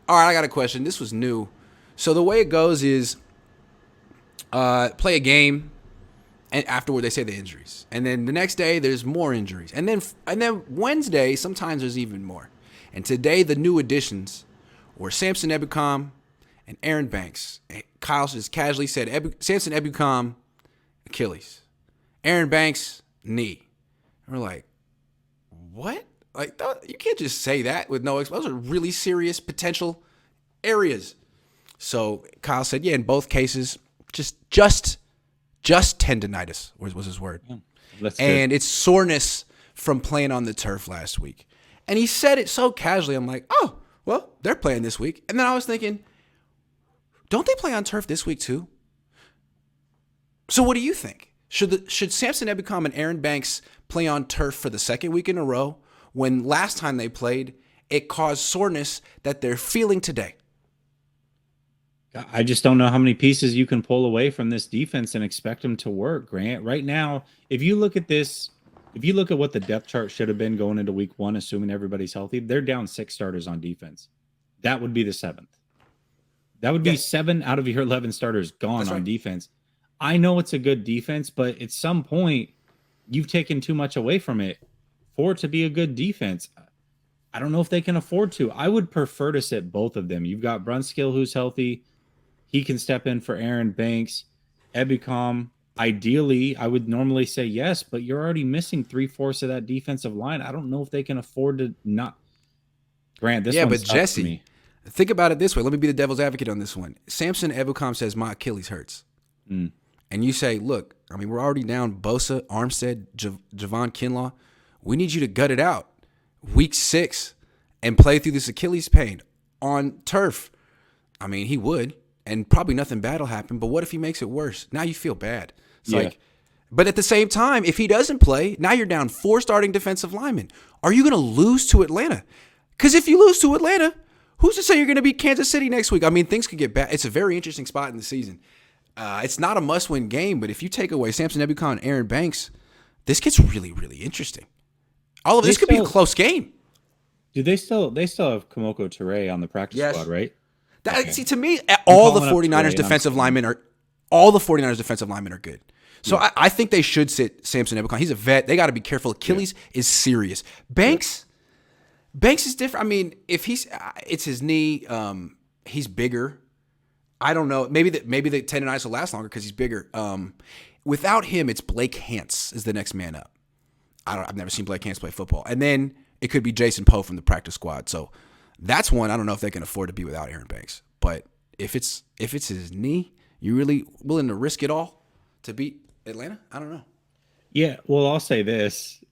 All right, I got a question. This was new. So the way it goes is play a game, and afterward they say the injuries, and then the next day there's more injuries, and then Wednesday sometimes there's even more. And today the new additions were Samson Ebukam and Aaron Banks. Kyle just casually said Samson Ebukam, Achilles, Aaron Banks, knee. And we're like, what? Like, you can't just say that with no explanation. Those are really serious potential areas. So Kyle said, yeah, in both cases, just tendonitis was his word. And it's soreness from playing on the turf last week. And he said it so casually. I'm like, oh, well, they're playing this week. And then I was thinking, don't they play on turf this week too? So what do you think? Should Samson Ebukam and Aaron Banks play on turf for the second week in a row when last time they played, it caused soreness that they're feeling today? I just don't know how many pieces you can pull away from this defense and expect them to work, Grant. Right now, if you look at this, if you look at what the depth chart should have been going into week 1, assuming everybody's healthy, they're down 6 starters on defense. That would be the 7th. That would be 7 out of your 11 starters gone on defense. I know it's a good defense, but at some point, you've taken too much away from it for it to be a good defense. I don't know if they can afford to. I would prefer to sit both of them. You've got Brunskill, who's healthy. He can step in for Aaron Banks. Ebukam, ideally, I would normally say yes, but you're already missing 3/4 of that defensive line. I don't know if they can afford to not. Grant, this one's but Jesse, think about it this way. Let me be the devil's advocate on this one. Samson Ebukam says, my Achilles hurts. And you say, look, I mean, we're already down Bosa, Armstead, Javon Kinlaw. We need you to gut it out week 6 and play through this Achilles pain on turf. I mean, he would, and probably nothing bad will happen. But what if he makes it worse? Now you feel bad. It's like, but at the same time, if he doesn't play, now you're down 4 starting defensive linemen. Are you going to lose to Atlanta? Because if you lose to Atlanta, who's to say you're going to beat Kansas City next week? I mean, things could get bad. It's a very interesting spot in the season. It's not a must-win game, but if you take away Samson Ebukam and Aaron Banks, this gets really, really interesting. All of this could be a close game. Do they still have Kamoko Toure on the practice squad, right? See, to me, all the 49ers defensive linemen are good. So I think they should sit Samson Ebukam. He's a vet. They got to be careful. Achilles is serious. Banks is different. I mean, if it's his knee. He's bigger. I don't know. Maybe the tendonitis will last longer because he's bigger. Without him, it's Blake Hance is the next man up. I've never seen Blake Hance play football. And then it could be Jason Poe from the practice squad. So that's one. I don't know if they can afford to be without Aaron Banks. But if it's his knee, you really willing to risk it all to beat Atlanta? I don't know. Yeah. Well, I'll say this: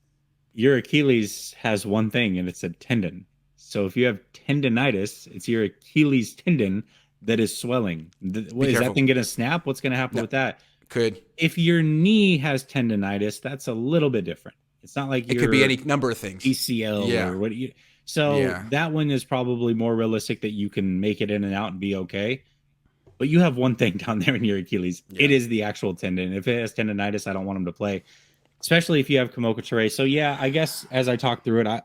your Achilles has one thing, and it's a tendon. So if you have tendonitis, it's your Achilles tendon that is swelling. Is that thing going to snap? What's going to happen with that? Could. If your knee has tendonitis, that's a little bit different. It's not like it could be any number of things. ACL or what. That one is probably more realistic that you can make it in and out and be okay. But you have one thing down there in your Achilles. Yeah. It is the actual tendon. If it has tendonitis, I don't want him to play, especially if you have Kamoko Toure. So yeah, I guess as I talk through it, I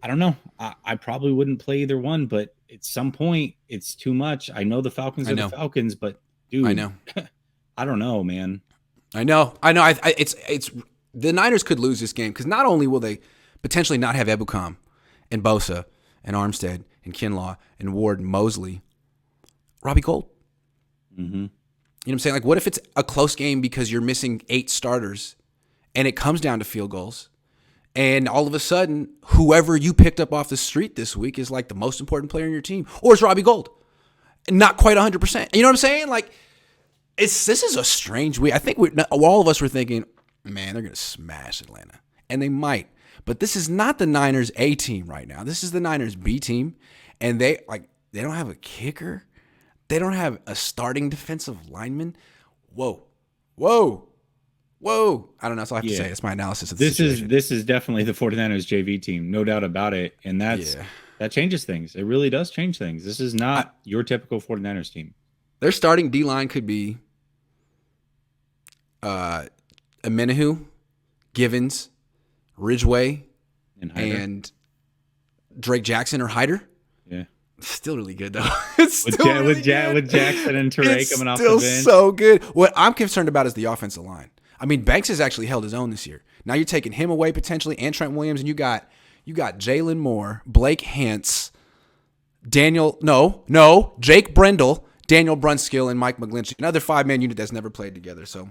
don't know. I probably wouldn't play either one, but at some point it's too much. I know the Falcons are the Falcons, but dude, I know. I don't know, man. I know. It's the Niners could lose this game because not only will they potentially not have Ebukam and Bosa and Armstead and Kinlaw and Ward and Mosley, Robbie Gould. Mm-hmm. You know what I'm saying? Like, what if it's a close game because you're missing 8 starters and it comes down to field goals? And all of a sudden, whoever you picked up off the street this week is like the most important player in your team. Or it's Robbie Gould. Not quite 100%. You know what I'm saying? Like, this is a strange week. I think all of us were thinking, man, they're going to smash Atlanta. And they might. But this is not the Niners A team right now. This is the Niners B team. And they don't have a kicker. They don't have a starting defensive lineman. Whoa. I don't know. That's all I have to say. That's my analysis of the situation. This is definitely the 49ers JV team, no doubt about it. And that changes things. It really does change things. This is not your typical 49ers team. Their starting D-line could be Amenahu, Givens, Ridgeway, and Drake Jackson or Hyder. Yeah. Still really good though. It's still really good. With Jackson and Teray It's coming off still the bench. so good. What I'm concerned about is the offensive line. I mean, Banks has actually held his own this year. Now you're taking him away potentially, and Trent Williams, and you got Jalen Moore, Blake Hance, Jake Brendel, Daniel Brunskill, and Mike McGlinchey. Another 5-man unit that's never played together. So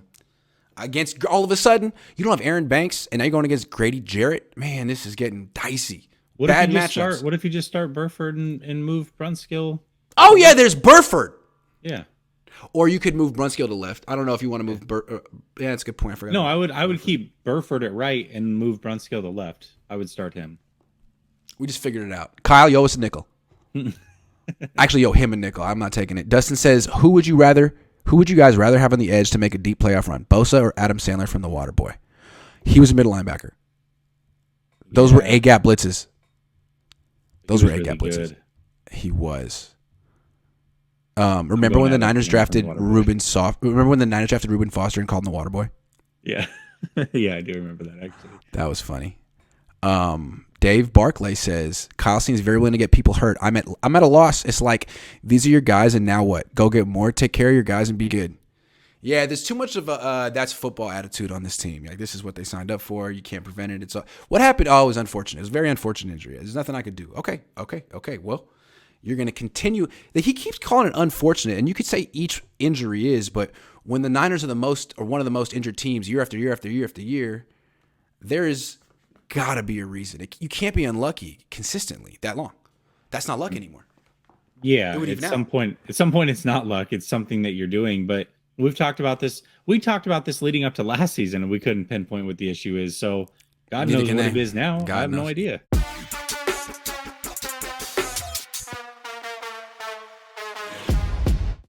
against all of a sudden, you don't have Aaron Banks, and now you're going against Grady Jarrett. Man, this is getting dicey. Bad matchups. What if you just start Burford and move Brunskill? Oh yeah, there's Burford. Yeah. Or you could move Brunskill to left. I don't know if you want to move. Yeah, that's a good point. I forgot. No, I would keep Burford at right and move Brunskill to left. I would start him. We just figured it out. Kyle, yo, it's a nickel. Actually, yo, him a nickel. I'm not taking it. Dustin says, who would you guys rather have on the edge to make a deep playoff run, Bosa or Adam Sandler from the Water Boy? He was a middle linebacker. Those were A-gap blitzes. Those were A-gap blitzes. Good. He was. Remember when the Niners drafted Reuben Foster and called him the Water Boy? Yeah. Yeah, I do remember that actually. That was funny. Dave Barclay says, Kyle seems very willing to get people hurt. I'm at a loss. It's like, these are your guys, and now what? Go get more, take care of your guys, and be good. Yeah, there's too much of a that's football attitude on this team. Like, this is what they signed up for. You can't prevent it. It's what happened. Oh, it was unfortunate. It was a very unfortunate injury. There's nothing I could do. Okay. Well, you're going to continue. He keeps calling it unfortunate, and you could say each injury is, but when the Niners are one of the most injured teams year after year after year after year, there is got to be a reason. You can't be unlucky consistently that long. That's not luck anymore. Yeah, at some point, it's not luck. It's something that you're doing. But we've talked about this. We talked about this leading up to last season, and we couldn't pinpoint what the issue is. So God knows what it is now. I have no idea.